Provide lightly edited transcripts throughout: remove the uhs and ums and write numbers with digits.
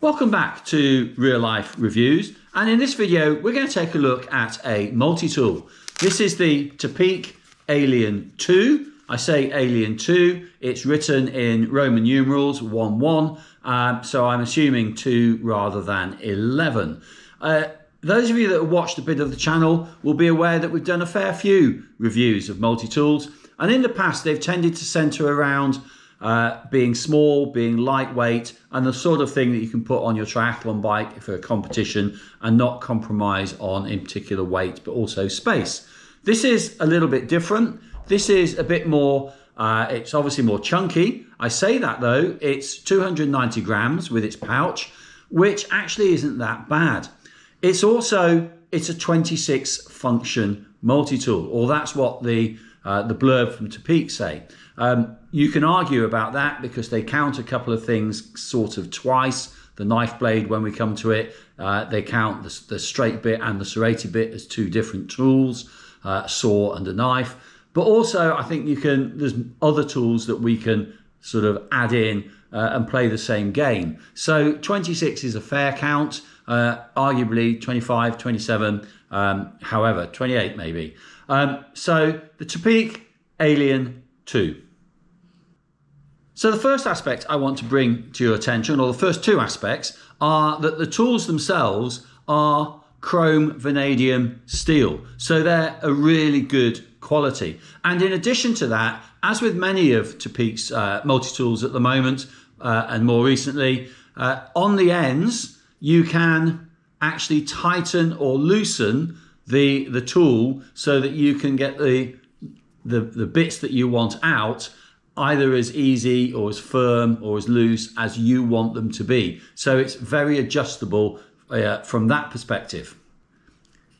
Welcome back to Real Life Reviews, and in this video we're going to take a look at a multi-tool. This is the Topeak Alien II. I say Alien II, it's written in Roman numerals 1-1, so I'm assuming 2 rather than 11. Those of you that have watched a bit of the channel will be aware that we've done a fair few reviews of multi-tools, and in the past they've tended to centre around being small, being lightweight, and the sort of thing that you can put on your triathlon bike for a competition and not compromise on in particular weight, but also space. This is a little bit different. This is a bit more, it's obviously more chunky. I say that though, it's 290 grams with its pouch, which actually isn't that bad. It's a 26 function multi-tool, or that's what the blurb from Topeak say. You can argue about that because they count a couple of things sort of twice. The knife blade, when we come to it, they count the straight bit and the serrated bit as two different tools, a saw and a knife. But also I think there's other tools that we can sort of add in and play the same game. So 26 is a fair count, arguably 25, 27, however, 28 maybe. So the Topeak Alien II. So the first aspect I want to bring to your attention, or the first two aspects, are that the tools themselves are chrome vanadium steel. So they're a really good quality. And in addition to that, as with many of Topeak's multi-tools at the moment, and more recently, on the ends, you can actually tighten or loosen the tool so that you can get the bits that you want out either as easy or as firm or as loose as you want them to be. So it's very adjustable from that perspective.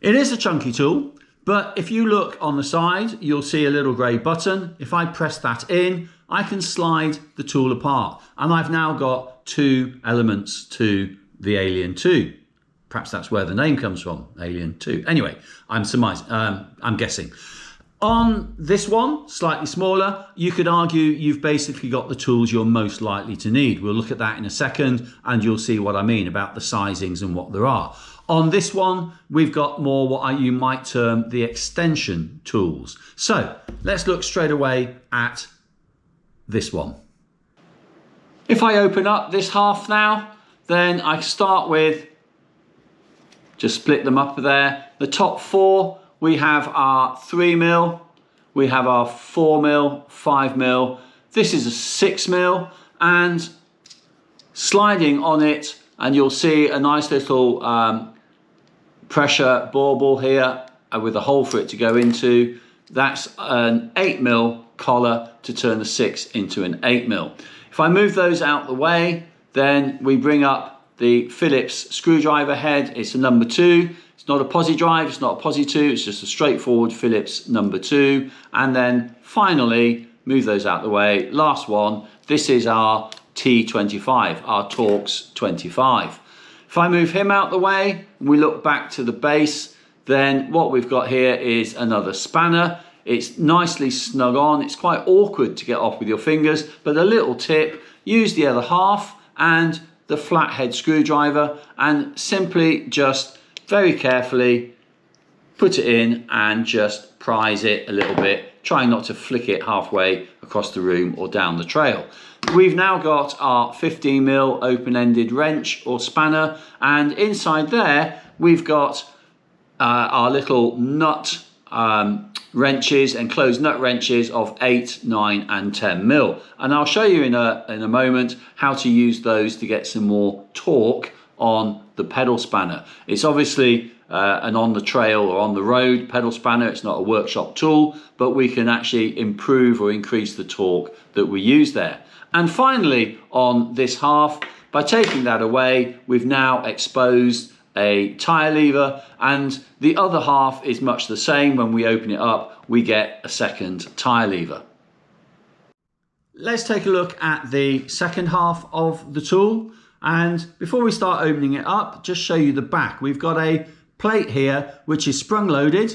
It is a chunky tool, but if you look on the side, you'll see a little grey button. If I press that in, I can slide the tool apart, and I've now got two elements to the Alien II. Perhaps that's where the name comes from, Alien II. Anyway, I'm guessing. On this one, slightly smaller, you could argue you've basically got the tools you're most likely to need. We'll look at that in a second, and you'll see what I mean about the sizings and what there are. On this one, we've got more what you might term the extension tools. So let's look straight away at this one. If I open up this half now, then I start with, just split them up there. The top four, we have our 3mm, we have our 4mm, 5mm. This is a 6mm, and sliding on it, and you'll see a nice little pressure bauble here with a hole for it to go into. That's an 8mm collar to turn the 6 into an 8mm. If I move those out the way, then we bring up the Phillips screwdriver head. It's a number 2. It's not a posi drive, it's not a posi 2, it's just a straightforward Phillips number 2. And then finally, move those out the way. Last one, this is our T25, our Torx 25. If I move him out the way, and we look back to the base, then what we've got here is another spanner. It's nicely snug on. It's quite awkward to get off with your fingers, but a little tip, use the other half and the flathead screwdriver, and simply just very carefully put it in and just prise it a little bit, trying not to flick it halfway across the room or down the trail. We've now got our 15mm open-ended wrench or spanner, and inside there we've got our little nut wrenches, enclosed nut wrenches of 8, 9 and 10mm. And I'll show you in a moment how to use those to get some more torque on the pedal spanner. It's obviously an on the trail or on the road pedal spanner. It's not a workshop tool, but we can actually improve or increase the torque that we use there. And finally, on this half, by taking that away, we've now exposed a tire lever, and the other half is much the same. When we open it up, we get a second tire lever. Let's take a look at the second half of the tool, and before we start opening it up, just show you the back. We've got a plate here which is sprung loaded.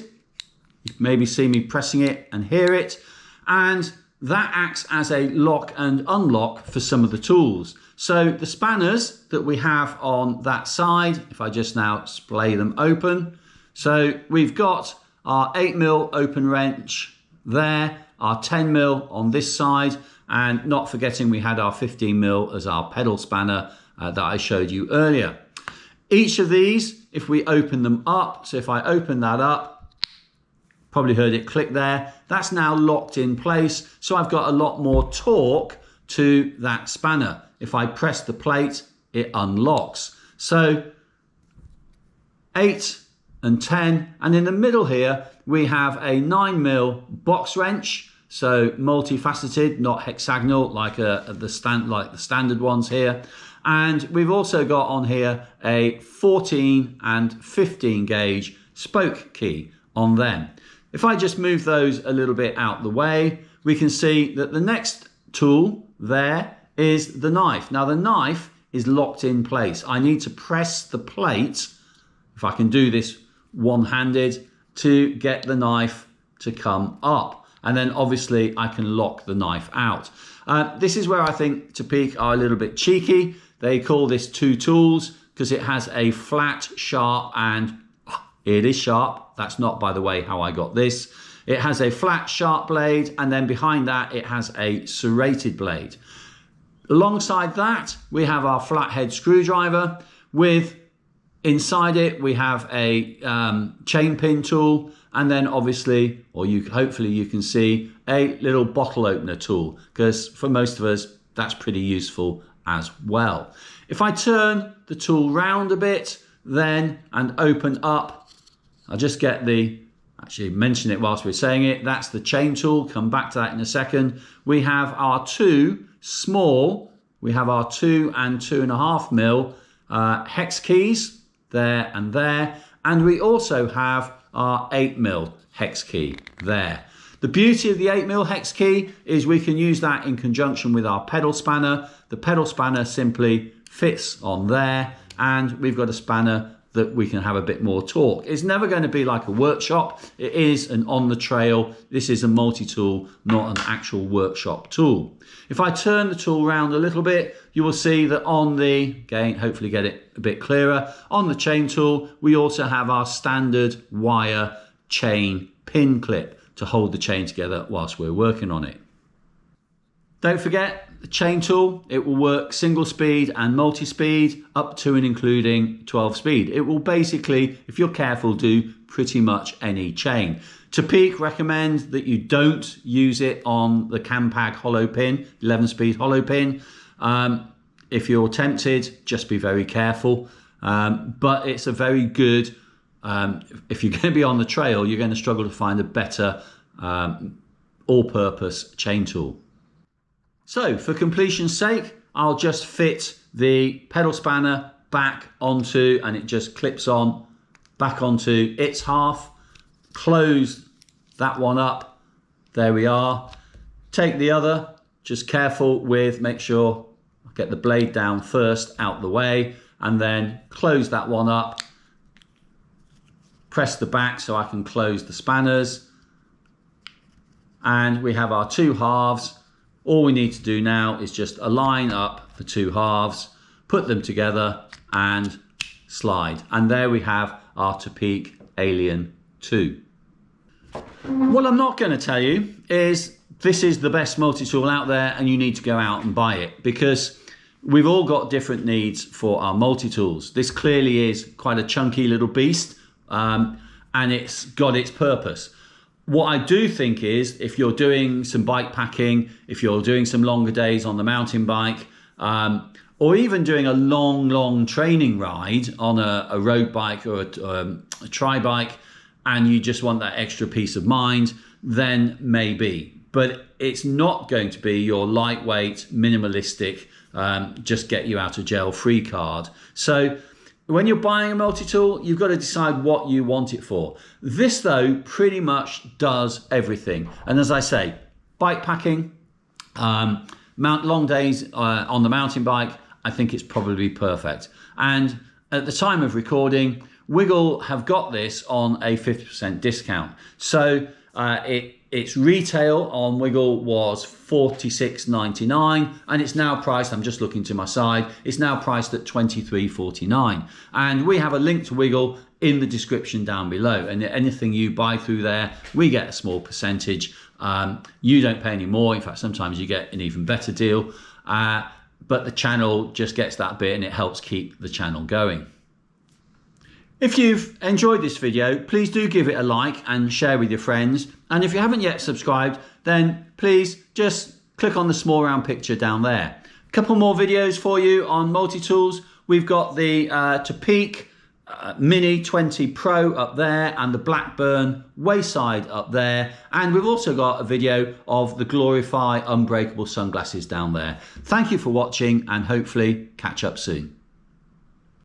You can maybe see me pressing it and hear it, and that acts as a lock and unlock for some of the tools. So the spanners that we have on that side, if I just now splay them open. So we've got our 8mm open wrench there, our 10mm on this side, and not forgetting we had our 15mm as our pedal spanner that I showed you earlier. Each of these, if we open them up, so if I open that up, probably heard it click there, that's now locked in place. So I've got a lot more torque to that spanner. If I press the plate, it unlocks. So 8 and 10, and in the middle here, we have a 9mm box wrench. So multifaceted, not hexagonal like the standard ones here. And we've also got on here a 14 and 15 gauge spoke key on them. If I just move those a little bit out the way, we can see that the next tool there is the knife. Now the knife is locked in place. I need to press the plate, if I can do this one-handed, to get the knife to come up. And then obviously I can lock the knife out. This is where I think Topeak are a little bit cheeky. They call this two tools because it has a flat, sharp, and it is sharp. That's not, by the way, how I got this. It has a flat, sharp blade, and then behind that it has a serrated blade. Alongside that, we have our flathead screwdriver with inside it we have a chain pin tool, and then obviously, or hopefully you can see, a little bottle opener tool, because for most of us that's pretty useful as well. If I turn the tool round a bit then and open up, I'll just get actually mention it whilst we're saying it, that's the chain tool, come back to that in a second. We have our two small, we have our 2 and 2.5mm hex keys there and there, and we also have our 8mm hex key there. The beauty of the 8mm hex key is we can use that in conjunction with our pedal spanner. The pedal spanner simply fits on there, and we've got a spanner that we can have a bit more torque. It's never going to be like a workshop. It is an on the trail. This is a multi-tool, not an actual workshop tool. If I turn the tool around a little bit, you will see that on the, again, hopefully get it a bit clearer, on the chain tool, we also have our standard wire chain pin clip to hold the chain together whilst we're working on it. Don't forget the chain tool, it will work single speed and multi-speed up to and including 12 speed. It will basically, if you're careful, do pretty much any chain. Topeak recommend that you don't use it on the Campag hollow pin, 11 speed hollow pin. If you're tempted, just be very careful. But it's a very good, if you're going to be on the trail, you're going to struggle to find a better all-purpose chain tool. So for completion's sake, I'll just fit the pedal spanner back onto, and it just clips on back onto its half, close that one up, there we are. Take the other, just careful with, make sure I get the blade down first out the way, and then close that one up, press the back so I can close the spanners, and we have our two halves. All we need to do now is just align up the two halves, put them together and slide. And there we have our Topeak Alien II. What I'm not going to tell you is this is the best multi-tool out there and you need to go out and buy it, because we've all got different needs for our multi-tools. This clearly is quite a chunky little beast, and it's got its purpose. What I do think is if you're doing some bike packing, if you're doing some longer days on the mountain bike, or even doing a long training ride on a road bike or a tri-bike, and you just want that extra peace of mind, then maybe. But it's not going to be your lightweight, minimalistic, just get you out of jail free card. So when you're buying a multi-tool, you've got to decide what you want it for. This, though, pretty much does everything. And as I say, bike packing, long days on the mountain bike, I think it's probably perfect. And at the time of recording, Wiggle have got this on a 50% discount. So it its retail on Wiggle was $46.99 and it's now priced, I'm just looking to my side, it's now priced at $23.49. And we have a link to Wiggle in the description down below, and anything you buy through there, we get a small percentage. You don't pay any more. In fact, sometimes you get an even better deal, but the channel just gets that bit and it helps keep the channel going. If you've enjoyed this video, please do give it a like and share with your friends. And if you haven't yet subscribed, then please just click on the small round picture down there. A couple more videos for you on multi-tools. We've got the Topeak Mini 20 Pro up there and the Blackburn Wayside up there. And we've also got a video of the Glorify unbreakable sunglasses down there. Thank you for watching and hopefully catch up soon.